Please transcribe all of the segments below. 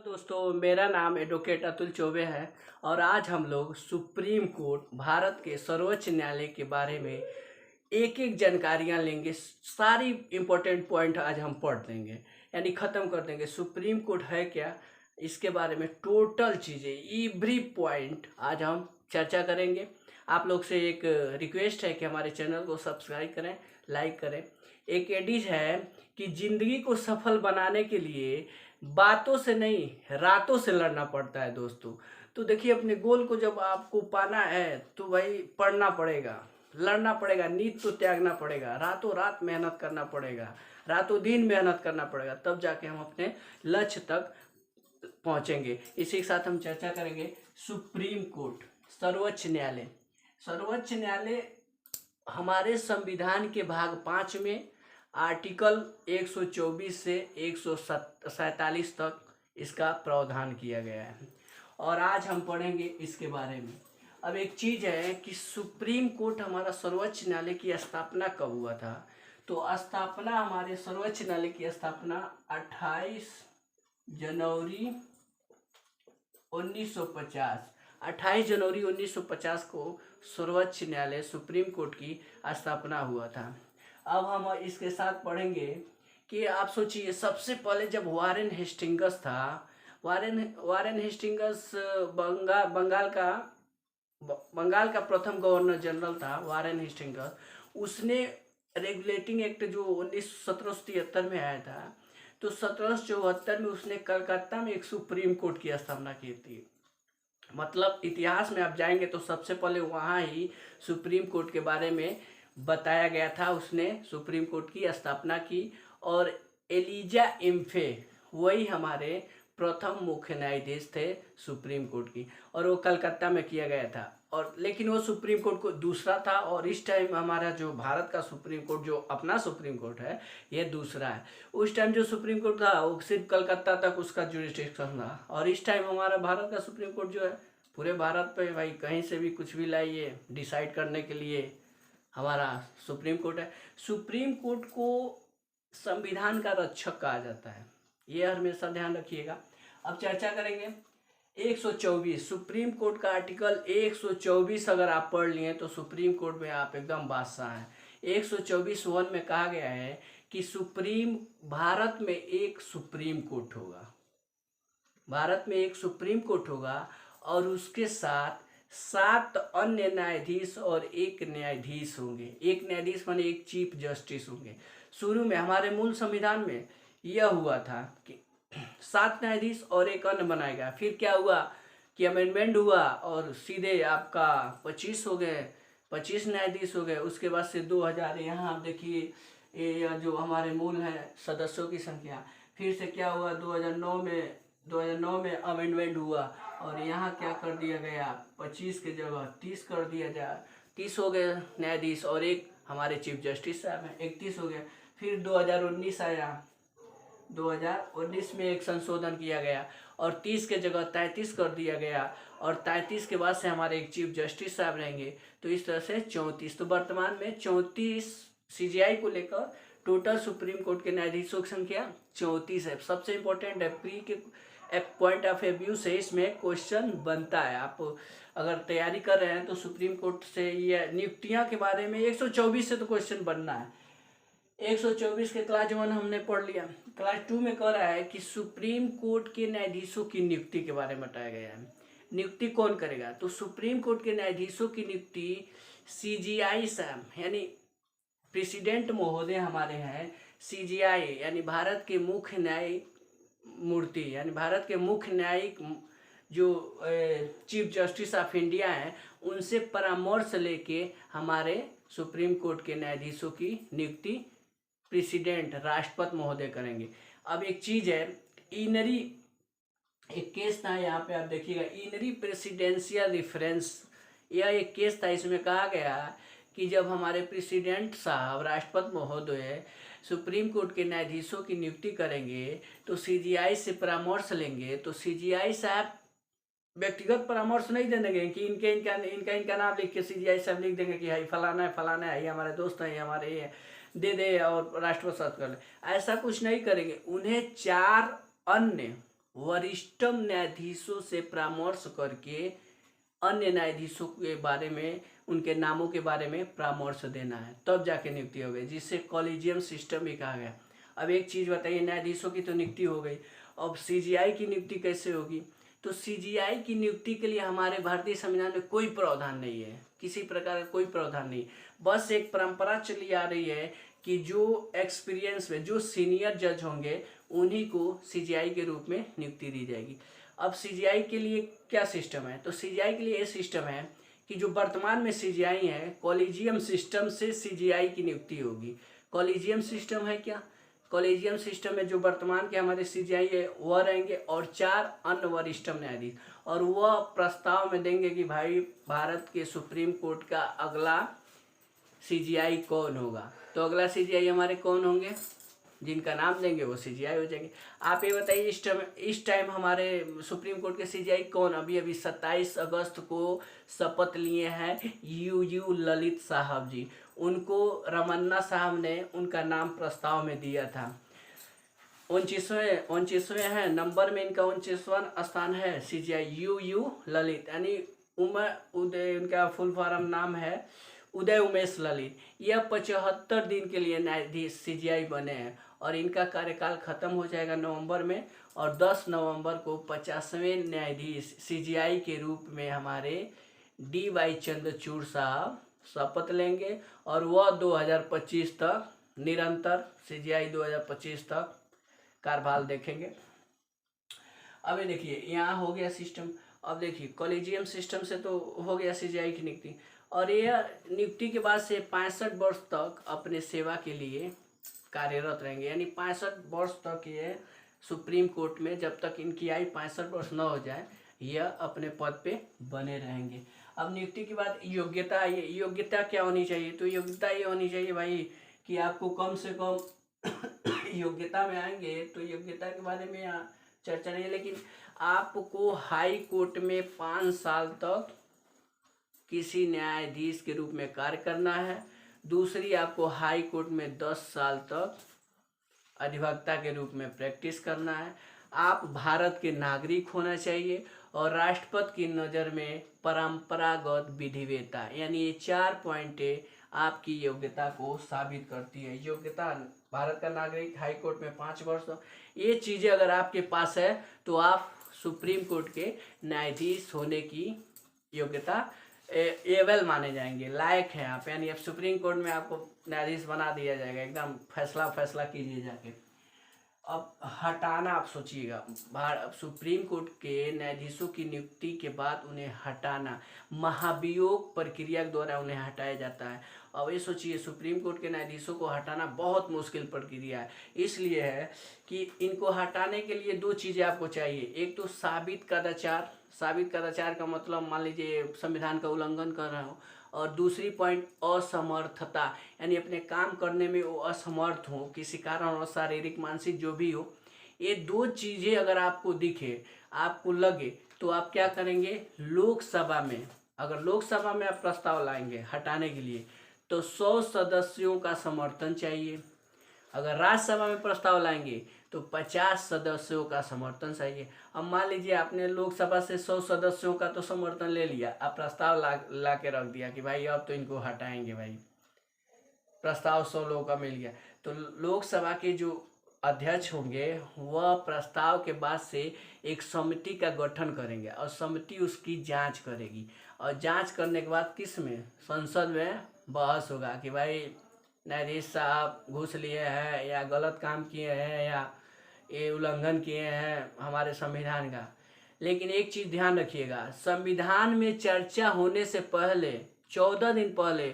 दोस्तों, मेरा नाम एडवोकेट अतुल चौबे है और आज हम लोग सुप्रीम कोर्ट भारत के सर्वोच्च न्यायालय के बारे में एक एक जानकारियां लेंगे। सारी इम्पोर्टेंट पॉइंट आज हम पढ़ देंगे, यानी ख़त्म कर देंगे। सुप्रीम कोर्ट है क्या, इसके बारे में टोटल चीज़ें, एवरी पॉइंट आज हम चर्चा करेंगे। आप लोग से एक रिक्वेस्ट है कि हमारे चैनल को सब्सक्राइब करें, लाइक करें। एक एडिज है कि ज़िंदगी को सफल बनाने के लिए बातों से नहीं, रातों से लड़ना पड़ता है दोस्तों। तो देखिए, अपने गोल को जब आपको पाना है तो भाई पढ़ना पड़ेगा, लड़ना पड़ेगा, नींद तो त्यागना पड़ेगा, रातों रात मेहनत करना पड़ेगा, रातों दिन मेहनत करना पड़ेगा, तब जाके हम अपने लक्ष्य तक पहुंचेंगे। इसी के साथ हम चर्चा करेंगे सुप्रीम कोर्ट, सर्वोच्च न्यायालय। सर्वोच्च न्यायालय हमारे संविधान के भाग 5 में आर्टिकल 124 से 147 तक इसका प्रावधान किया गया है और आज हम पढ़ेंगे इसके बारे में। अब एक चीज़ है कि सुप्रीम कोर्ट, हमारा सर्वोच्च न्यायालय की स्थापना कब हुआ था? तो स्थापना, हमारे सर्वोच्च न्यायालय की स्थापना 28 जनवरी 1950 28 जनवरी 1950 को सर्वोच्च न्यायालय सुप्रीम कोर्ट की स्थापना हुआ था। अब हम इसके साथ पढ़ेंगे कि आप सोचिए, सबसे पहले जब वारेन हेस्टिंग्स था, वारेन हेस्टिंग्स बंगाल का प्रथम गवर्नर जनरल था वारेन हेस्टिंग्स। उसने रेगुलेटिंग एक्ट जो 1773 में आया था, तो 1774 में उसने कलकत्ता में एक सुप्रीम कोर्ट की स्थापना की थी। मतलब इतिहास में आप जाएंगे तो सबसे पहले वहाँ ही सुप्रीम कोर्ट के बारे में बताया गया था। उसने सुप्रीम कोर्ट की स्थापना की और एलिजा इम्फे वही हमारे प्रथम मुख्य न्यायाधीश थे सुप्रीम कोर्ट की, और वो कलकत्ता में किया गया था। और लेकिन वो सुप्रीम कोर्ट को दूसरा था, और इस टाइम हमारा जो भारत का सुप्रीम कोर्ट, जो अपना सुप्रीम कोर्ट है, ये दूसरा है। उस टाइम जो सुप्रीम कोर्ट था वो सिर्फ कलकत्ता तक उसका जुरिस्डिक्शन था, और इस टाइम हमारा भारत का सुप्रीम कोर्ट जो है पूरे भारत पे, भाई कहीं से भी कुछ भी लाइए, डिसाइड करने के लिए हमारा सुप्रीम कोर्ट है। सुप्रीम कोर्ट को संविधान का रक्षक कहा जाता है, ये हमेशा ध्यान रखिएगा। अब चर्चा करेंगे 124 सुप्रीम कोर्ट का आर्टिकल 124। अगर आप पढ़ लिए तो सुप्रीम कोर्ट में आप एकदम बादशाह हैं। 124(1) में कहा गया है कि भारत में एक सुप्रीम कोर्ट होगा, भारत में एक सुप्रीम कोर्ट होगा, और उसके साथ 7 अन्य न्यायाधीश और एक न्यायाधीश होंगे। एक न्यायाधीश माने एक चीफ जस्टिस होंगे। शुरू में हमारे मूल संविधान में यह हुआ था कि 7 न्यायाधीश और एक अन्य बनाया गया। फिर क्या हुआ कि अमेंडमेंट हुआ और सीधे आपका 25 हो गए, 25 न्यायाधीश हो गए। उसके बाद से 2000, यहाँ आप देखिए ये जो हमारे मूल है सदस्यों की संख्या, फिर से क्या हुआ 2009 में अमेंडमेंट हुआ और यहाँ क्या कर दिया गया, 25 के जगह 30 कर दिया जाए। 30 हो गए न्यायाधीश और एक हमारे चीफ जस्टिस साहब हैं, 31 हो गए। फिर 2019 आया, 2019 में एक संशोधन किया गया और 30 के जगह 33 कर दिया गया, और 33 के बाद से हमारे एक चीफ जस्टिस साहब रहेंगे। तो इस तरह से 34। तो वर्तमान में 34 सीजीआई को लेकर टोटल सुप्रीम कोर्ट के न्यायाधीशों की संख्या 34 है। सबसे इम्पोर्टेंट है, प्री के पॉइंट ऑफ व्यू से इसमें क्वेश्चन बनता है। आप अगर तैयारी कर रहे हैं तो सुप्रीम कोर्ट से ये नियुक्तियां के बारे में 124 से तो क्वेश्चन बनना है। 124 के क्लास 1 हमने पढ़ लिया। क्लास 2 में कह रहा है कि सुप्रीम कोर्ट के न्यायाधीशों की नियुक्ति के बारे में बताया गया है। नियुक्ति कौन करेगा? तो सुप्रीम कोर्ट के न्यायाधीशों की नियुक्ति सीजीआई साहब, यानी प्रेसिडेंट महोदय हमारे हैं। सीजीआई यानी भारत के मुख्य न्याय मूर्ति, यानी भारत के मुख्य न्यायिक जो चीफ जस्टिस ऑफ इंडिया हैं, उनसे परामर्श लेके हमारे सुप्रीम कोर्ट के न्यायाधीशों की नियुक्ति प्रेसिडेंट, राष्ट्रपति महोदय करेंगे। अब एक चीज़ है, इनरी एक केस था, यहाँ पे आप देखिएगा, इनरी प्रेसिडेंशियल रेफरेंस, यह एक केस था। इसमें कहा गया कि जब हमारे प्रेसिडेंट साहब, राष्ट्रपति महोदय सुप्रीम कोर्ट के न्यायाधीशों की नियुक्ति करेंगे तो सीजीआई से परामर्श लेंगे। तो सीजीआई साहब व्यक्तिगत परामर्श नहीं देंगे कि इनका नाम लिख के सीजीआई साहब लिख देंगे कि हाई फलाना है, ये हमारे दोस्त हैं, ये हमारे ये दे दे और राष्ट्रपति साहब कर ले। ऐसा कुछ नहीं करेंगे। उन्हें 4 अन्य वरिष्ठतम न्यायाधीशों से परामर्श करके अन्य न्यायाधीशों के बारे में, उनके नामों के बारे में परामर्श देना है, तब जाके नियुक्ति हो गई, जिससे कॉलेजियम सिस्टम भी कहा गया। अब एक चीज़ बताइए, न्यायाधीशों की तो नियुक्ति हो गई, अब सीजीआई की नियुक्ति कैसे होगी? तो सीजीआई की नियुक्ति के लिए हमारे भारतीय संविधान में कोई प्रावधान नहीं है, किसी प्रकार का कोई प्रावधान नहीं, बस एक परंपरा चली आ रही है कि जो एक्सपीरियंस में जो सीनियर जज होंगे उन्हीं को सीजीआई के रूप में नियुक्ति दी जाएगी। अब सीजीआई के लिए क्या सिस्टम है? तो सीजीआई के लिए ये सिस्टम है कि जो वर्तमान में सीजीआई है, कॉलेजियम सिस्टम से सीजीआई की नियुक्ति होगी। कॉलेजियम सिस्टम है क्या? कॉलेजियम सिस्टम में जो वर्तमान के हमारे सीजीआई है वह रहेंगे और 4 अन्य वरिष्ठतम न्यायाधीश, और वह प्रस्ताव में देंगे कि भाई भारत के सुप्रीम कोर्ट का अगला सीजीआई कौन होगा। तो अगला सीजीआई हमारे कौन होंगे? जिनका नाम देंगे वो सीजीआई हो जाएंगे। आप ये बताइए, इस टाइम हमारे सुप्रीम कोर्ट के सीजीआई कौन? अभी 27 अगस्त को शपथ लिए हैं यू ललित साहब जी। उनको रमन्ना साहब ने उनका नाम प्रस्ताव में दिया था। 29वें है नंबर में, इनका 29वां स्थान है सीजीआई यू ललित, यानी उदय, उनका फुल फॉर्म नाम है उदय उमेश ललित। यह 75 दिन के लिए न्यायाधीश सीजीआई बने हैं और इनका कार्यकाल खत्म हो जाएगा नवंबर में, और 10 नवंबर को 50वें न्यायाधीश सीजीआई के रूप में हमारे DY चंद्रचूड़ साहब शपथ लेंगे, और वह 2025 तक निरंतर सीजीआई 2025 तक कार्यभार देखेंगे। अब ये देखिए, यहाँ हो गया सिस्टम। अब देखिए, कॉलेजियम सिस्टम से तो हो गया सीजीआई की नियुक्ति, और यह नियुक्ति के बाद से 65 वर्ष तक अपने सेवा के लिए कार्यरत रहेंगे, यानी 65 वर्ष तक ये सुप्रीम कोर्ट में, जब तक इनकी आयु 65 वर्ष न हो जाए, यह अपने पद पे बने रहेंगे। अब नियुक्ति के बाद योग्यता, ये योग्यता क्या होनी चाहिए? तो योग्यता ये होनी चाहिए भाई कि आपको कम से कम योग्यता में आएंगे तो योग्यता के बारे में यहाँ चर्चा नहीं है, लेकिन आपको हाई कोर्ट में 5 साल तक किसी न्यायाधीश के रूप में कार्य करना है। दूसरी, आपको हाई कोर्ट में 10 साल तक अधिवक्ता के रूप में प्रैक्टिस करना है। आप भारत के नागरिक होना चाहिए, और राष्ट्रपति की नज़र में परंपरागत विधिवेता, यानी ये 4 पॉइंटें आपकी योग्यता को साबित करती है। योग्यता, भारत का नागरिक, हाई कोर्ट में 5 वर्ष, ये चीज़ें अगर आपके पास है तो आप सुप्रीम कोर्ट के न्यायाधीश होने की योग्यता एबल माने जाएंगे, लायक हैं आप, यानी अब सुप्रीम कोर्ट में आपको न्यायाधीश बना दिया जाएगा, एकदम फैसला कीजिए जाके। अब हटाना, आप सोचिएगा, सुप्रीम कोर्ट के न्यायाधीशों की नियुक्ति के बाद उन्हें हटाना, महाभियोग प्रक्रिया के द्वारा उन्हें हटाया जाता है। अब ये सोचिए, सुप्रीम कोर्ट के न्यायाधीशों को हटाना बहुत मुश्किल प्रक्रिया है, इसलिए है कि इनको हटाने के लिए 2 चीज़ें आपको चाहिए। एक तो साबित कदाचार, साबित कदाचार का मतलब मान लीजिए संविधान का उल्लंघन कर रहे हो, और दूसरी पॉइंट असमर्थता, यानी अपने काम करने में वो असमर्थ हो किसी कारण, और शारीरिक मानसिक जो भी हो। ये 2 चीज़ें अगर आपको दिखे, आपको लगे, तो आप क्या करेंगे? लोकसभा में, अगर लोकसभा में आप प्रस्ताव लाएंगे हटाने के लिए तो 100 सदस्यों का समर्थन चाहिए। अगर राज्यसभा में प्रस्ताव लाएंगे तो 50 सदस्यों का समर्थन चाहिए। अब मान लीजिए आपने लोकसभा से 100 सदस्यों का तो समर्थन ले लिया, अब प्रस्ताव ला के रख दिया कि भाई अब तो इनको हटाएंगे, भाई प्रस्ताव 100 लोगों का मिल गया, तो लोकसभा के जो अध्यक्ष होंगे वह प्रस्ताव के बाद से एक समिति का गठन करेंगे, और समिति उसकी जांच करेगी, और जांच करने के बाद किस में? संसद में बहस होगा कि भाई न्यायाधीश साहब घूस लिए हैं, या गलत काम किए हैं, या ये उल्लंघन किए हैं हमारे संविधान का। लेकिन एक चीज़ ध्यान रखिएगा, संविधान में चर्चा होने से पहले 14 दिन पहले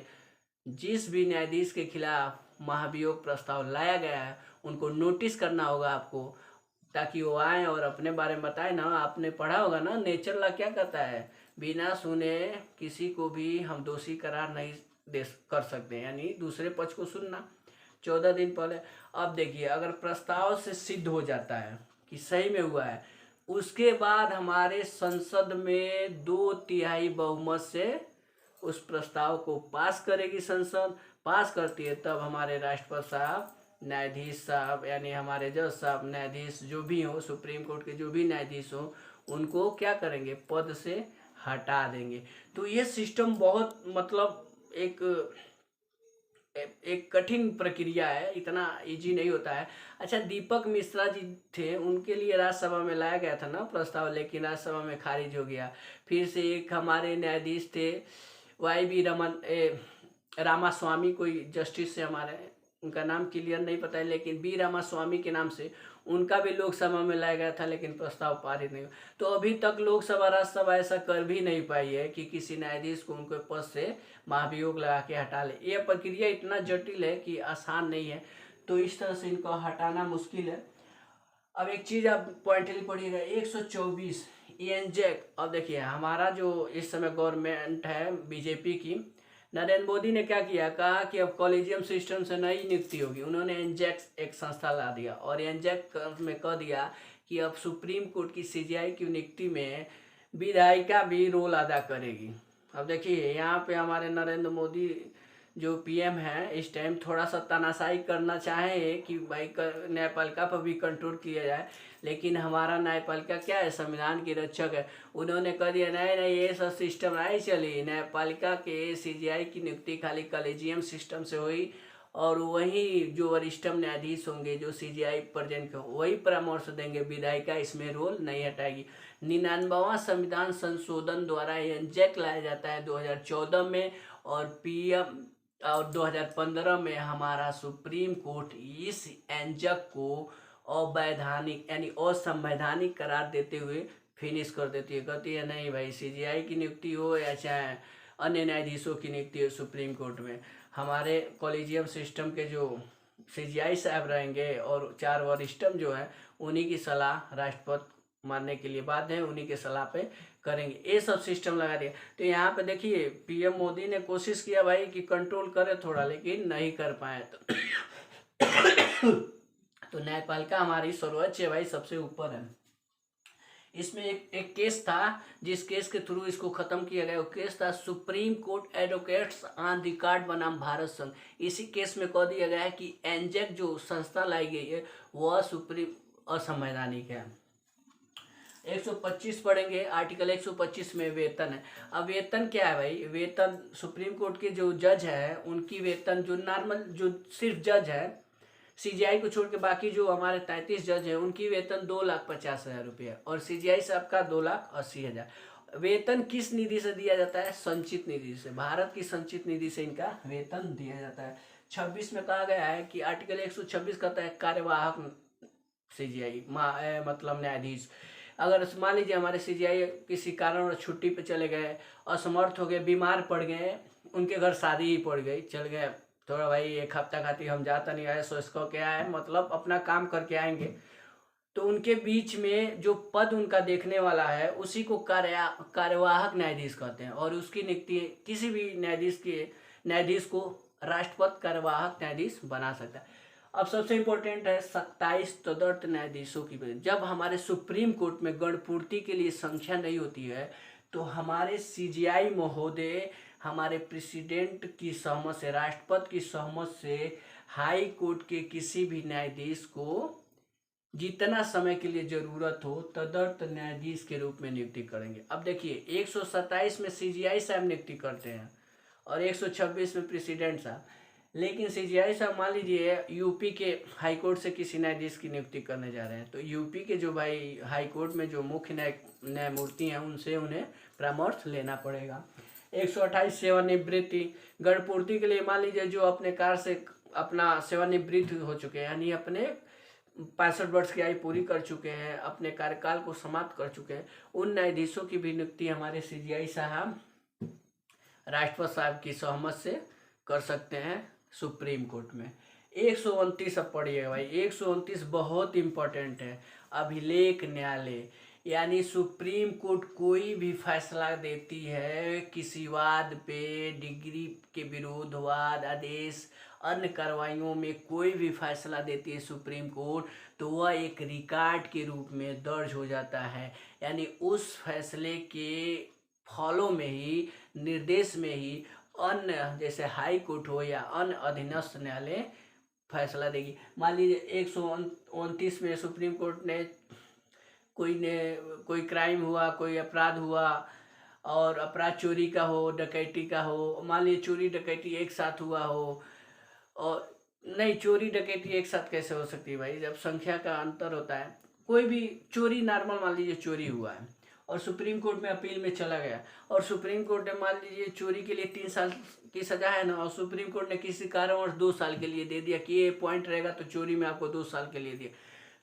जिस भी न्यायाधीश के खिलाफ महाभियोग प्रस्ताव लाया गया है उनको नोटिस करना होगा आपको, ताकि वो आए और अपने बारे में बताए ना। आपने पढ़ा होगा ना, नेचर लॉ क्या कहता है? बिना सुने किसी को भी हम दोषी करार नहीं कर सकते, यानी दूसरे पक्ष को सुनना 14 दिन पहले। अब देखिए, अगर प्रस्ताव से सिद्ध हो जाता है कि सही में हुआ है, उसके बाद हमारे संसद में 2/3 बहुमत से उस प्रस्ताव को पास करेगी संसद। पास करती है तब हमारे राष्ट्रपति साहब न्यायाधीश साहब यानी हमारे जज साहब, न्यायाधीश जो भी हो, सुप्रीम कोर्ट के जो भी न्यायाधीश हो, उनको क्या करेंगे, पद से हटा देंगे। तो ये सिस्टम बहुत मतलब एक एक कठिन प्रक्रिया है, इतना इजी नहीं होता है। अच्छा, दीपक मिश्रा जी थे, उनके लिए राज्यसभा में लाया गया था ना प्रस्ताव, लेकिन राज्यसभा में खारिज हो गया। फिर से एक हमारे न्यायाधीश थे वाई बी रामास्वामी, कोई जस्टिस से हमारे, उनका नाम क्लियर नहीं पता है, लेकिन बी रामास्वामी के नाम से उनका भी लोकसभा में लाया गया था, लेकिन प्रस्ताव पारित नहीं हुआ। तो अभी तक लोकसभा राज्यसभा ऐसा कर भी नहीं पाई है कि किसी न्यायाधीश को उनके पद से महाभियोग लगा के हटा ले। ये प्रक्रिया इतना जटिल है कि आसान नहीं है, तो इस तरह से इनको हटाना मुश्किल है। अब एक चीज़ आप पॉइंटली पढ़िएगा, 124 एनजेक। अब देखिए हमारा जो इस समय गवर्नमेंट है बीजेपी की, नरेंद्र मोदी ने क्या किया, कहा कि अब कॉलेजियम सिस्टम से नई नियुक्ति होगी। उन्होंने एनजेक एक संस्था ला दिया और एनजेक में कह दिया कि अब सुप्रीम कोर्ट की सीजीआई की नियुक्ति में विधायिका भी रोल अदा करेगी। अब देखिए यहाँ पे हमारे नरेंद्र मोदी जो पीएम है इस टाइम थोड़ा सा तानाशाही करना चाहे कि भाई न्यायपालिका पर भी कंट्रोल किया जाए, लेकिन हमारा न्यायपालिका क्या है, संविधान की रक्षक है। उन्होंने कह दिया नहीं नहीं ये सब सिस्टम नहीं चली, न्यायपालिका के सीजीआई की नियुक्ति खाली कॉलेजियम सिस्टम से हुई और वही जो वरिष्ठम न्यायाधीश होंगे जो सीजीआई प्रेजेंट के वही परामर्श देंगे, विधायिका इसमें रोल नहीं हटाएगी। 99वां संविधान संशोधन द्वारा एनजेक लाया जाता है 2014 में और पीएम और 2015 में हमारा सुप्रीम कोर्ट इस एनजेक को अवैधानिक यानी असंवैधानिक करार देते हुए फिनिश कर देती है। कहती है नहीं भाई, सीजीआई की नियुक्ति हो या चाहे अन्य न्यायाधीशों की नियुक्ति हो सुप्रीम कोर्ट में, हमारे कॉलेजियम सिस्टम के जो सीजीआई साहब रहेंगे और 4 वरिष्ठम जो है उन्हीं की सलाह राष्ट्रपति मानने के लिए बाध्य है, उन्हीं के सलाह पे करेंगे। ये सब सिस्टम लगा दिया। तो यहाँ पे देखिए पीएम मोदी ने कोशिश किया भाई कि कंट्रोल करे थोड़ा, लेकिन नहीं कर पाए। तो न्यायपालिका हमारी सर्वोच्च है भाई, सबसे ऊपर है। इसमें एक केस था जिस केस के थ्रू इसको खत्म किया गया, वो केस था supreme court advocates on record बनाम भारत संघ। इसी केस में कह दिया गया है कि एनजेक जो संस्था लाई गई है वह सुप्रीम असंवैधानिक है। 125 पढ़ेंगे, आर्टिकल 125 में वेतन है। अब वेतन क्या है भाई, वेतन सुप्रीम कोर्ट के जो जज है उनकी वेतन, जो नॉर्मल जो सिर्फ जज है सीजीआई को छोड़ के बाकी जो हमारे 33 जज हैं उनकी वेतन 2,50,000 रुपये और सीजीआई साहब का 2,80,000। वेतन किस निधि से दिया जाता है, संचित निधि से, भारत की संचित निधि से इनका वेतन दिया जाता है। 26 में कहा गया है कि आर्टिकल 126 कहता है कार्यवाहक सीजीआई मतलब न्यायाधीश, अगर मान लीजिए हमारे सीजीआई किसी कारण छुट्टी पे चले गए, असमर्थ हो गए, बीमार पड़ गए, उनके घर शादी ही पड़ गई, चल गए थोड़ा भाई एक हफ्ता खाती हम जाता नहीं आए, सोच को क्या है मतलब अपना काम करके आएंगे, तो उनके बीच में जो पद उनका देखने वाला है उसी को कार्यवाहक न्यायाधीश कहते हैं और उसकी नियुक्ति किसी भी न्यायाधीश को राष्ट्रपति कार्यवाहक न्यायाधीश बना सकता है। अब सबसे इम्पोर्टेंट है 27 तदर्थ न्यायाधीशों की। जब हमारे सुप्रीम कोर्ट में गणपूर्ति के लिए संख्या नहीं होती है तो हमारे सीजीआई महोदय हमारे प्रेसिडेंट की सहमत से, राष्ट्रपति की सहमत से हाई कोर्ट के किसी भी न्यायाधीश को जितना समय के लिए जरूरत हो तदर्थ न्यायाधीश के रूप में नियुक्ति करेंगे। अब देखिए 127 में सीजीआई साहब नियुक्ति करते हैं और 126 में प्रेसिडेंट साहब, लेकिन सीजीआई साहब मान लीजिए यूपी के हाई कोर्ट से किसी न्यायाधीश की नियुक्ति करने जा रहे हैं, तो यूपी के जो भाई हाई कोर्ट में जो मुख्य न्यायमूर्ति हैं उनसे उन्हें परामर्श लेना पड़ेगा। 128 सेवानिवृत्ति, गणपूर्ति के लिए मान लीजिए जो अपने कार्य से अपना सेवानिवृत्त हो चुके हैं यानी अपने 65 वर्ष की आयु पूरी कर चुके हैं, अपने कार्यकाल को समाप्त कर चुके हैं, उन न्यायाधीशों की भी नियुक्ति हमारे सीजीआई साहब राष्ट्रपति साहब की सहमत से कर सकते हैं सुप्रीम कोर्ट में। 129 अब पढ़िएगा भाई, 129 बहुत इंपॉर्टेंट है। अभिलेख न्यायालय यानी सुप्रीम कोर्ट कोई भी फैसला देती है किसी वाद पे, डिग्री के विरुद्ध वाद, आदेश, अन्य कार्रवाइयों में कोई भी फैसला देती है सुप्रीम कोर्ट तो वह एक रिकॉर्ड के रूप में दर्ज हो जाता है, यानी उस फैसले के फॉलो में ही, निर्देश में ही अन्य जैसे हाई कोर्ट हो या अन्य अधीनस्थ न्यायालय फैसला देगी। मान लीजिए 129 में सुप्रीम कोर्ट ने कोई क्राइम हुआ, कोई अपराध हुआ, और अपराध चोरी का हो, डकैती का हो, मान लीजिए चोरी डकैती एक साथ हुआ हो, और नहीं, चोरी डकैती एक साथ कैसे हो सकती है भाई, जब संख्या का अंतर होता है। कोई भी चोरी, नॉर्मल मान लीजिए चोरी हुआ है और सुप्रीम कोर्ट में अपील में चला गया, और सुप्रीम कोर्ट ने मान लीजिए चोरी के लिए 3 साल की सजा है ना, और सुप्रीम कोर्ट ने किसी कारणवश 2 साल के लिए दे दिया कि ये पॉइंट रहेगा तो चोरी में आपको 2 साल के लिए दिया।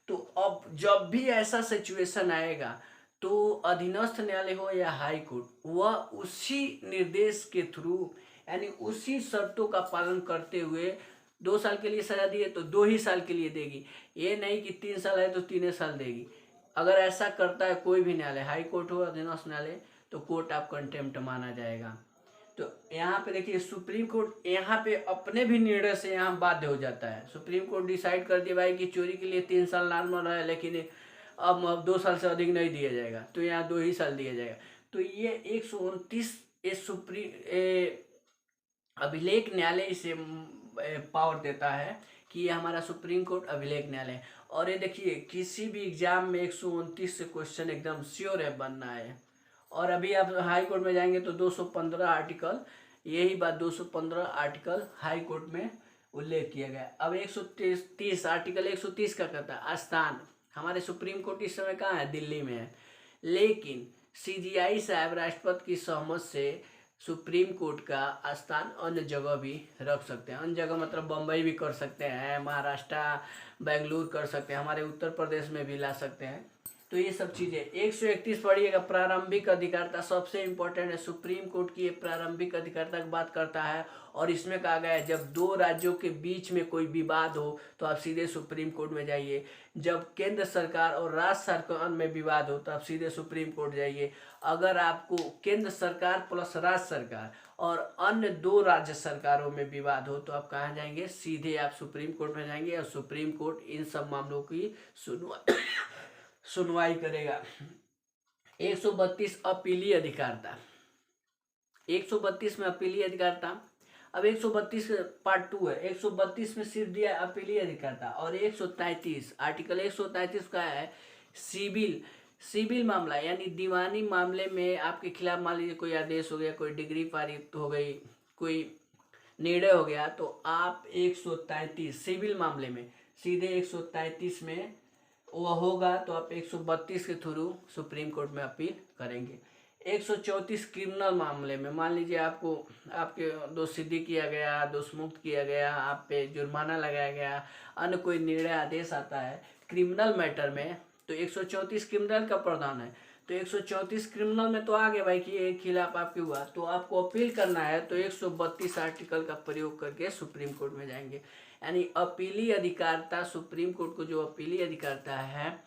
तो अब जब भी ऐसा सिचुएशन आएगा तो अधीनस्थ न्यायालय हो या हाई कोर्ट, वह उसी निर्देश के थ्रू, यानी उसी शर्तों का पालन करते हुए 2 साल के लिए सजा दी है तो 2 ही साल के लिए देगी। ये नहीं कि 3 साल है तो 3 साल देगी। अगर ऐसा करता है कोई भी न्यायालय, हाई कोर्ट हो, अधीनस्थ न्यायालय, तो कोर्ट ऑफ कंटेम्प्ट माना जाएगा। तो यहाँ पे देखिए, सुप्रीम कोर्ट यहाँ पे अपने भी निर्णय से यहाँ बाध्य हो जाता है। सुप्रीम कोर्ट डिसाइड कर दिया भाई कि चोरी के लिए 3 साल नॉर्मल है, लेकिन अब 2 साल से अधिक नहीं दिया जाएगा, तो यहाँ 2 ही साल दिया जाएगा। तो ये 129 अभिलेख न्यायालय इसे पावर देता है कि ये हमारा सुप्रीम कोर्ट अभिलेख न्यायालय है। और ये देखिए, किसी भी एग्जाम में 129 से क्वेश्चन एकदम श्योर है बनना है। और अभी आप हाई कोर्ट में जाएंगे तो 215 आर्टिकल, यही बात 215 आर्टिकल हाई कोर्ट में उल्लेख किया गया। अब 130 आर्टिकल 130 का कहता है स्थान, हमारे सुप्रीम कोर्ट इस समय कहाँ है, दिल्ली में है, लेकिन CJI साहब राष्ट्रपति की सहमत से सुप्रीम कोर्ट का स्थान अन्य जगह भी रख सकते हैं। अन्य जगह मतलब बम्बई भी कर सकते हैं, महाराष्ट्र, बेंगलुरु कर सकते हैं, हमारे उत्तर प्रदेश में भी ला सकते हैं। तो ये सब चीज़ें 131 पढ़िएगा। प्रारंभिक अधिकारिता सबसे इम्पोर्टेंट है, सुप्रीम कोर्ट की ये प्रारंभिक अधिकारिता की बात करता है। और इसमें कहा गया है जब 2 राज्यों के बीच में कोई विवाद हो तो आप सीधे सुप्रीम कोर्ट में जाइए। जब केंद्र सरकार और राज्य सरकार में विवाद हो तो आप सीधे सुप्रीम कोर्ट जाइए। अगर आपको केंद्र सरकार प्लस राज्य सरकार और अन्य 2 राज्य सरकारों में विवाद हो तो आप कहाँ जाएंगे, सीधे आप सुप्रीम कोर्ट में जाएंगे, और सुप्रीम कोर्ट इन सब मामलों की सुनवाई करेगा। 132 अपीलीय अधिकारिता, 132 में अपीलीय अधिकारिता। अब 132 पार्ट 2 है, 132 में सिर्फ दिया अपीलीय अधिकारिता। और 133 आर्टिकल 133 का है सिविल मामला, यानी दीवानी मामले में आपके खिलाफ मान लीजिए कोई आदेश हो गया, कोई डिग्री पारित हो गई, कोई निर्णय हो गया, तो आप 133 सिविल मामले में सीधे 133 में वह होगा, तो आप 132 के थ्रू सुप्रीम कोर्ट में अपील करेंगे। 134 क्रिमिनल मामले में मान लीजिए आपके दोषसिद्धि किया गया, दोषमुक्त किया गया, आप पे जुर्माना लगाया गया, अन्य कोई निर्णय आदेश आता है क्रिमिनल मैटर में, तो 134 क्रिमिनल का प्रावधान है। तो 134 क्रिमिनल में तो आ गया भाई कि एक खिलाफ आपके हुआ, तो आपको अपील करना है तो 132 आर्टिकल का प्रयोग करके सुप्रीम कोर्ट में जाएंगे। यानी अपीली अधिकारिता, सुप्रीम कोर्ट को जो अपीली अधिकारिता है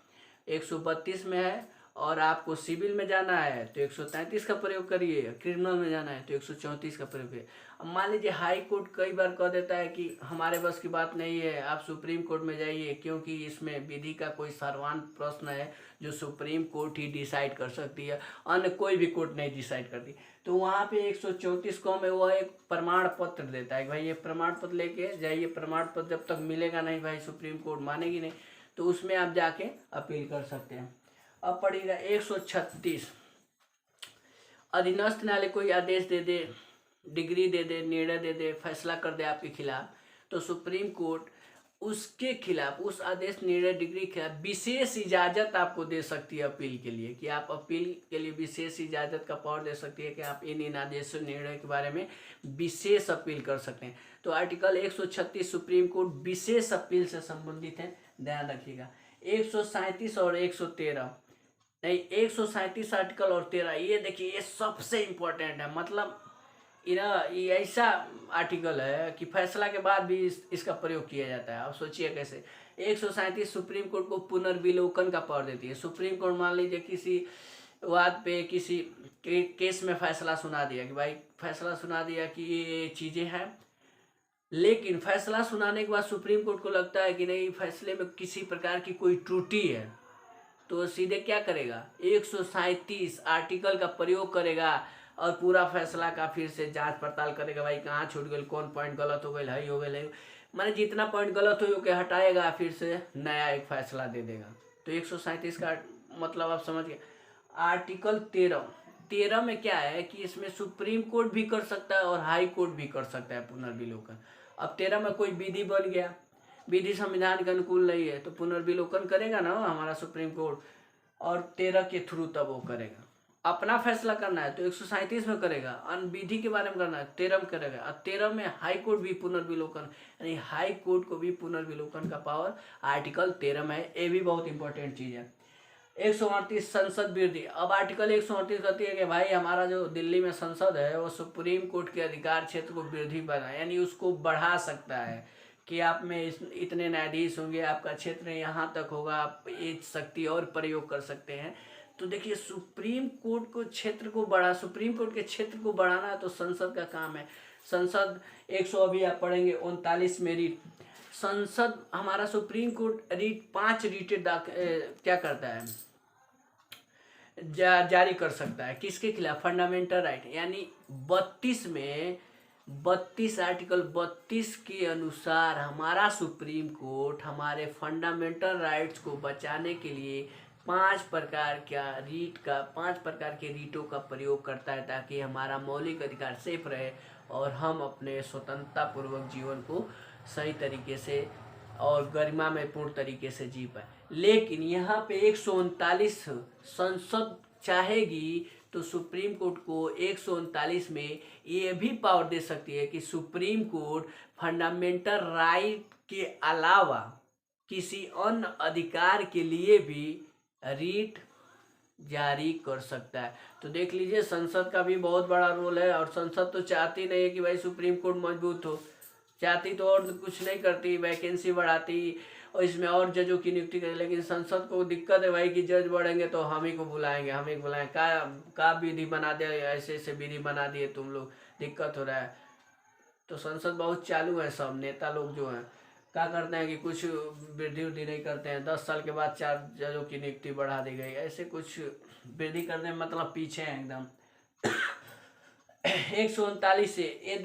132 में है, और आपको सिविल में जाना है तो 133 का प्रयोग करिए, क्रिमिनल में जाना है तो 134 का प्रयोग करिए। अब मान लीजिए हाई कोर्ट कई बार कह देता है कि हमारे बस की बात नहीं है, आप सुप्रीम कोर्ट में जाइए, क्योंकि इसमें विधि का कोई सर्वान प्रश्न है जो सुप्रीम कोर्ट ही डिसाइड कर सकती है, अन्य कोई भी कोर्ट नहीं डिसाइड करती। तो वहाँ पे 134 को में वह एक प्रमाण पत्र देता है कि भाई ये प्रमाण पत्र लेके जाइए, प्रमाण पत्र जब तक मिलेगा नहीं भाई सुप्रीम कोर्ट मानेगी नहीं, तो उसमें आप जाके अपील कर सकते हैं। अब पढ़िएगा 136 अधीनस्थ न्यायालय कोई आदेश दे दे, डिग्री दे दे, निर्णय दे दे, फैसला कर दे आपके खिलाफ, तो सुप्रीम कोर्ट उसके खिलाफ, उस आदेश, निर्णय, डिग्री के खिलाफ विशेष इजाज़त आपको दे सकती है अपील के लिए, कि आप अपील के लिए विशेष इजाज़त का पावर दे सकती है कि आप इन आदेशों, निर्णय के बारे में विशेष अपील कर सकते हैं। तो आर्टिकल 136 सुप्रीम कोर्ट विशेष अपील से संबंधित है, ध्यान रखिएगा। 137 और 113 नहीं, 137 आर्टिकल और 13, ये देखिए ये सबसे इम्पोर्टेंट है। मतलब ये ऐसा आर्टिकल है कि फैसला के बाद भी इसका प्रयोग किया जाता है। अब सोचिए कैसे। 137 सुप्रीम कोर्ट को पुनर्विलोकन का पावर देती है। सुप्रीम कोर्ट मान लीजिए किसी वाद पे, किसी केस में फैसला सुना दिया कि भाई फैसला सुना दिया कि ये चीज़ें हैं, लेकिन फैसला सुनाने के बाद सुप्रीम कोर्ट को लगता है कि नहीं, फैसले में किसी प्रकार की कोई त्रुटि है, तो सीधे क्या करेगा, 137 आर्टिकल का प्रयोग करेगा और पूरा फैसला का फिर से जांच पड़ताल करेगा, भाई कहाँ छूट गई, कौन पॉइंट गलत हो गई, है हो गई। माने जितना पॉइंट गलत हो के हटाएगा, फिर से नया एक फैसला दे देगा। तो 137 का मतलब आप समझ गए। आर्टिकल 13 में क्या है कि इसमें सुप्रीम कोर्ट भी कर सकता है और हाई कोर्ट भी कर सकता है पुनर्विलोकन। अब 13 में कोई विधि बन गया, विधि संविधान के अनुकूल नहीं है, तो पुनर्विलोकन करेगा ना हमारा सुप्रीम कोर्ट, और 13 के थ्रू तब वो करेगा। अपना फैसला करना है तो 137 में करेगा, अन्य विधि के बारे में करना है 13 में करेगा। और 13 में हाई कोर्ट भी पुनर्विलोकन, यानी हाई कोर्ट को भी पुनर्विलोकन का पावर आर्टिकल 13 में है। ये भी बहुत इंपॉर्टेंट चीज़ है। 138 संसद वृद्धि। अब आर्टिकल 138 कहती है कि भाई हमारा जो दिल्ली में संसद है वो सुप्रीम कोर्ट के अधिकार क्षेत्र को वृद्धि बनाए, यानी उसको बढ़ा सकता है कि आप में इतने न्यायाधीश होंगे, आपका क्षेत्र यहाँ तक होगा, आप ये शक्ति और प्रयोग कर सकते हैं। तो देखिए सुप्रीम कोर्ट को क्षेत्र को बढ़ा, सुप्रीम कोर्ट के क्षेत्र को बढ़ाना तो संसद का काम है। संसद 100 अभी आप पढ़ेंगे 39 में रीट। संसद हमारा सुप्रीम कोर्ट रीट 5 रीटें क्या करता है, जारी कर सकता है। किसके खिलाफ? फंडामेंटल राइट, यानी 32 में 32 आर्टिकल 32 के अनुसार हमारा सुप्रीम कोर्ट हमारे फंडामेंटल राइट्स को बचाने के लिए 5 प्रकार के रीटों का प्रयोग करता है, ताकि हमारा मौलिक अधिकार सेफ रहे और हम अपने स्वतंत्रता पूर्वक जीवन को सही तरीके से और गरिमा में पूर्ण तरीके से जी पाए। लेकिन यहाँ पे 139 संसद चाहेगी तो सुप्रीम कोर्ट को 139 में ये भी पावर दे सकती है कि सुप्रीम कोर्ट फंडामेंटल राइट के अलावा किसी अन्य अधिकार के लिए भी रीट जारी कर सकता है। तो देख लीजिए संसद का भी बहुत बड़ा रोल है, और संसद तो चाहती नहीं है कि भाई सुप्रीम कोर्ट मजबूत हो, चाहती तो और कुछ नहीं करती, वैकेंसी बढ़ाती और इसमें और जजों की नियुक्ति करे। लेकिन संसद को दिक्कत है भाई कि जज बढ़ेंगे तो हम ही को बुलाएंगे, हम ही को बुलाएंगे, का विधि बना दे, ऐसे ऐसे विधि बना दिए तुम लोग, दिक्कत हो रहा है। तो संसद बहुत चालू है, सब नेता लोग जो हैं क्या करते हैं कि कुछ वृद्धि वृद्धि नहीं करते हैं, 10 साल के बाद 4 जजों की नियुक्ति बढ़ा दी गई, ऐसे कुछ वृद्धि करने में मतलब पीछे हैं एकदम। 139 से ये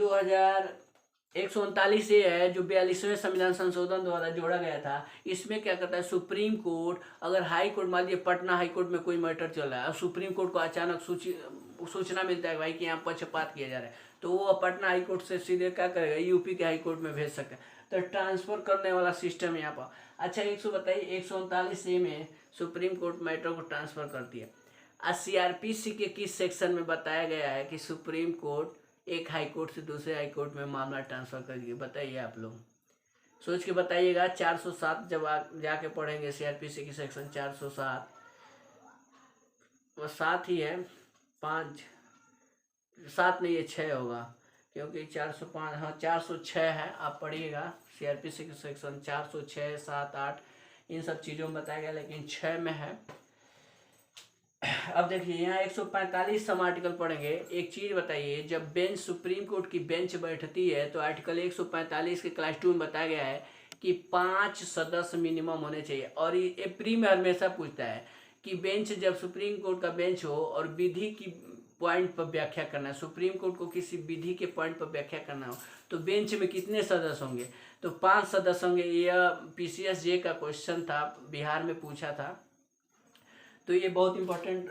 139 ये है जो 42वें संविधान संशोधन द्वारा जोड़ा गया था। इसमें क्या करता है, सुप्रीम कोर्ट अगर हाई कोर्ट, मान लीजिए पटना हाई कोर्ट में कोई मैटर चल रहा है और सुप्रीम कोर्ट को अचानक सूचना मिलता है भाई कि यहाँ पक्षपात किया जा रहा है, तो वो पटना हाई कोर्ट से सीधे क्या करेगा, यूपी के हाई कोर्ट में भेज सकता है। तो ट्रांसफर करने वाला सिस्टम यहाँ पर। अच्छा 139A में सुप्रीम कोर्ट मैटर को ट्रांसफर करती है। CRPC के किस सेक्शन में बताया गया है कि सुप्रीम कोर्ट एक हाई कोर्ट से दूसरे हाई कोर्ट में मामला ट्रांसफर करेगी? बताइए, आप लोग सोच के बताइएगा। 407 जब जाके पढ़ेंगे CRPC की सेक्शन 407, वो 7 ही है, 5 7 नहीं, ये 6 होगा, क्योंकि 405, हाँ 406 है, आप पढ़िएगा। CRPC की सेक्शन 406, 7, 8 इन सब चीज़ों में बताया गया, लेकिन 6 में है। अब देखिए यहाँ 145 हम आर्टिकल पढ़ेंगे। एक चीज़ बताइए, जब बेंच सुप्रीम कोर्ट की बेंच बैठती है तो आर्टिकल 145 के क्लास 2 में बताया गया है कि 5 सदस्य मिनिमम होने चाहिए। और ये प्री में हमेशा पूछता है कि बेंच, जब सुप्रीम कोर्ट का बेंच हो और विधि की पॉइंट पर व्याख्या करना है, सुप्रीम कोर्ट को किसी विधि के पॉइंट पर व्याख्या करना हो तो बेंच में कितने सदस्य होंगे? तो 5 सदस्य होंगे। यह PCSJ का क्वेश्चन था, बिहार में पूछा था, तो ये बहुत इंपॉर्टेंट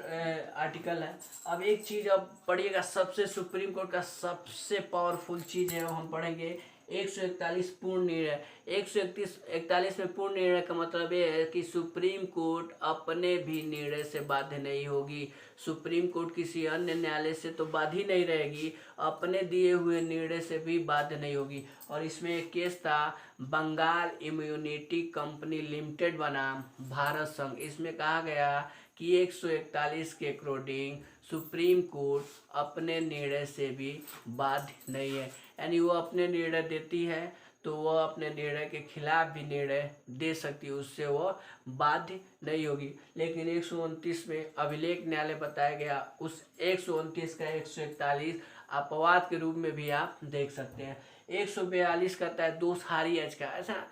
आर्टिकल है। अब एक चीज़ अब पढ़िएगा, सबसे सुप्रीम कोर्ट का सबसे पावरफुल चीज़ है वो हम पढ़ेंगे 141 पूर्ण निर्णय। 141 में पूर्ण निर्णय का मतलब ये है कि सुप्रीम कोर्ट अपने भी निर्णय से बाध्य नहीं होगी। सुप्रीम कोर्ट किसी अन्य न्यायालय से तो बाध्य नहीं रहेगी, अपने दिए हुए निर्णय से भी बाध्य नहीं होगी। और इसमें एक केस था, बंगाल इम्यूनिटी कंपनी लिमिटेड बनाम भारत संघ। इसमें कहा गया कि 141 के अकॉर्डिंग सुप्रीम कोर्ट अपने निर्णय से भी बाध्य नहीं है, यानी वो अपने निर्णय देती है तो वह अपने निर्णय के खिलाफ भी निर्णय दे सकती है, उससे वह बाध्य नहीं होगी। लेकिन 129 में अभिलेख न्यायालय बताया गया, उस 129 का 141 अपवाद के रूप में भी आप देख सकते हैं। 142 कहता है दोषहारी याचिका। ऐसा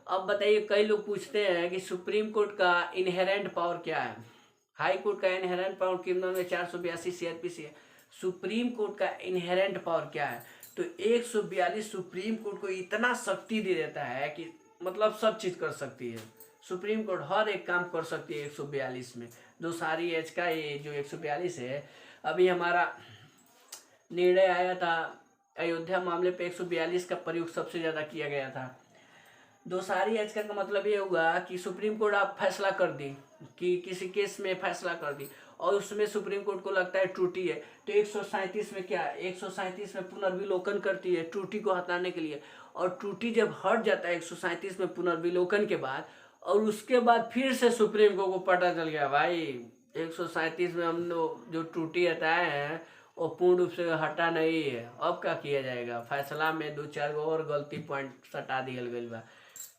अब बताइए, कई लोग पूछते हैं कि सुप्रीम कोर्ट का इनहेरेंट पावर क्या है? हाई कोर्ट का इनहेरेंट पावर क्रिमिनल में 482 CRPC है। सुप्रीम कोर्ट का इनहेरेंट पावर क्या है? तो 142 सुप्रीम कोर्ट को इतना शक्ति दे देता है कि मतलब सब चीज़ कर सकती है। सुप्रीम कोर्ट हर एक काम कर सकती है 142 में। जो सारी एज का ये जो 142 है, अभी हमारा निर्णय आया था अयोध्या मामले पे 142 का प्रयोग सबसे ज़्यादा किया गया था। दो सारी याचिका का मतलब ये हुआ कि सुप्रीम कोर्ट आप फैसला कर दी कि किसी केस में फैसला कर दी और उसमें सुप्रीम कोर्ट को लगता है त्रुटि है, तो 137 में क्या 137 में पुनर्विलोकन करती है त्रुटि को हटाने के लिए। और त्रुटि जब हट जाता है 137 में पुनर्विलोकन के बाद, और उसके बाद फिर से सुप्रीम कोर्ट को पता चल गया भाई 137 में हम लोग जो त्रुटि हटाए हैं वो पूर्ण रूप से हटा नहीं है, अब क्या किया जाएगा। फैसला में 2-4 और गलती पॉइंट हटा दिया गई बा,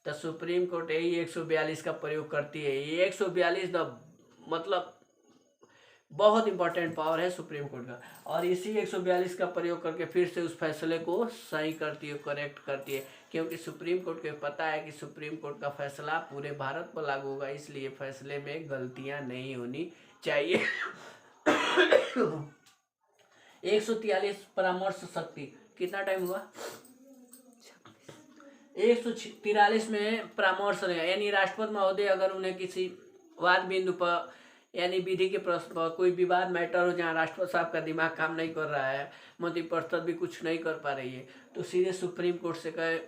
तो सुप्रीम कोर्ट यही 142 का प्रयोग करती है। ये 142 द मतलब बहुत इंपॉर्टेंट पावर है सुप्रीम कोर्ट का, और इसी 142 का प्रयोग करके फिर से उस फैसले को सही करती है, करेक्ट करती है। क्योंकि सुप्रीम कोर्ट को पता है कि सुप्रीम कोर्ट का फैसला पूरे भारत पर लागू होगा, इसलिए फैसले में गलतियां नहीं होनी चाहिए। 143 परामर्श शक्ति, कितना टाइम हुआ? 143 में परामर्श रहेगा, यानी राष्ट्रपति महोदय अगर उन्हें किसी वाद बिंदु पर यानी विधि के प्रश्न पर कोई विवाद मैटर हो जहाँ राष्ट्रपति साहब का दिमाग काम नहीं कर रहा है, मंत्रिपरिषद भी कुछ नहीं कर पा रही है, तो सीधे सुप्रीम कोर्ट से कहे,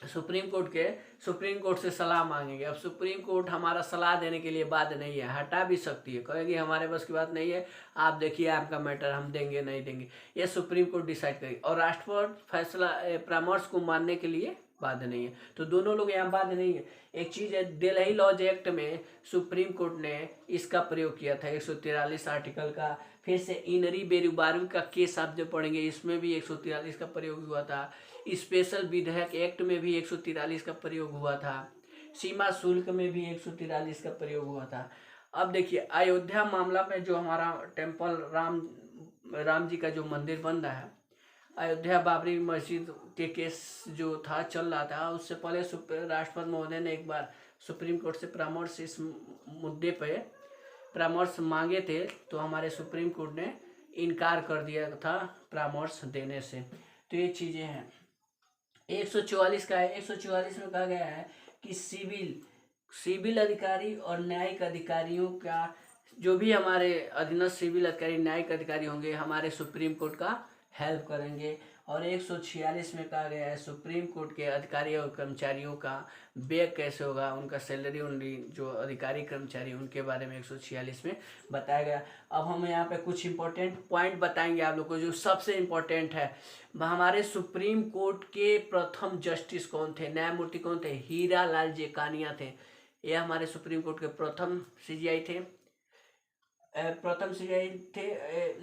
सुप्रीम कोर्ट से सलाह मांगेंगे। अब सुप्रीम कोर्ट हमारा सलाह देने के लिए बाध्य नहीं है, हटा भी सकती है, कहेगी हमारे बस की बात नहीं है, आप देखिए आपका मैटर हम देंगे नहीं देंगे, ये सुप्रीम कोर्ट डिसाइड करेगी। और राष्ट्रपति फैसला परामर्श को मानने के लिए बाध्य नहीं है, तो दोनों लोग यहाँ बाध्य नहीं है। एक चीज़ है, दिल्ली लॉज एक्ट में सुप्रीम कोर्ट ने इसका प्रयोग किया था 143 आर्टिकल का। फिर से इनरी बेरोजगारी का केस आप जो पढ़ेंगे इसमें भी 143 का प्रयोग हुआ था। स्पेशल विधायक एक्ट में भी 143 का प्रयोग हुआ था। सीमा शुल्क में भी 143 का प्रयोग हुआ था। अब देखिए अयोध्या मामला में जो हमारा टेम्पल राम जी का जो मंदिर बन रहा है, अयोध्या बाबरी मस्जिद के केस जो था चल रहा था, उससे पहले राष्ट्रपति महोदय ने एक बार सुप्रीम कोर्ट से परामर्श इस मुद्दे पे परामर्श मांगे थे, तो हमारे सुप्रीम कोर्ट ने इनकार कर दिया था परामर्श देने से। तो ये चीज़ें हैं। 144 का है, 144 में कहा गया है कि सिविल अधिकारी और न्यायिक अधिकारियों का जो भी हमारे अधीनस्थ सिविल अधिकारी न्यायिक अधिकारी होंगे हमारे सुप्रीम कोर्ट का हेल्प करेंगे। और 146 में कहा गया है सुप्रीम कोर्ट के अधिकारी और कर्मचारियों का व्यय कैसे होगा, उनका सैलरी, उनकी जो अधिकारी कर्मचारी उनके बारे में 146 में बताया गया। अब हम यहाँ पे कुछ इंपॉर्टेंट पॉइंट बताएंगे आप लोग को, जो सबसे इम्पोर्टेंट है। हमारे सुप्रीम कोर्ट के प्रथम जस्टिस कौन थे, न्यायमूर्ति कौन थे? हीरा लाल जेकानिया थे। ये हमारे सुप्रीम कोर्ट के प्रथम सीजीआई थे,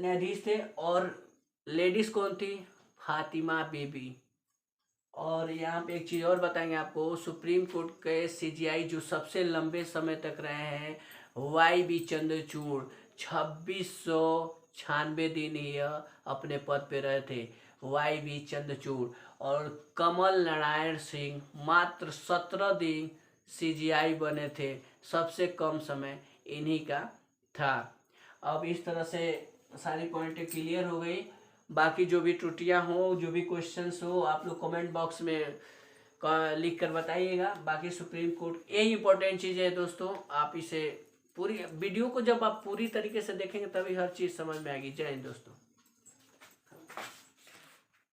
न्यायाधीश थे। और लेडीज कौन थी? फातिमा बीबी। और यहाँ पे एक चीज़ और बताएंगे आपको, सुप्रीम कोर्ट के सीजीआई जो सबसे लंबे समय तक रहे हैं, YB चंद्रचूड़ 2696 दिन यह अपने पद पे रहे थे, YB चंद्रचूड़। और कमल नारायण सिंह मात्र 17 दिन सीजीआई बने थे, सबसे कम समय इन्हीं का था। अब इस तरह से सारी पॉइंटें क्लियर हो गई। बाकी जो भी त्रुटियां हो, जो भी क्वेश्चंस हो, आप लोग कमेंट बॉक्स में लिख कर बताइएगा। बाकी सुप्रीम कोर्ट यही इंपॉर्टेंट चीज़ है दोस्तों, आप इसे पूरी वीडियो को जब आप पूरी तरीके से देखेंगे तभी हर चीज़ समझ में आएगी। जय हिंद दोस्तों।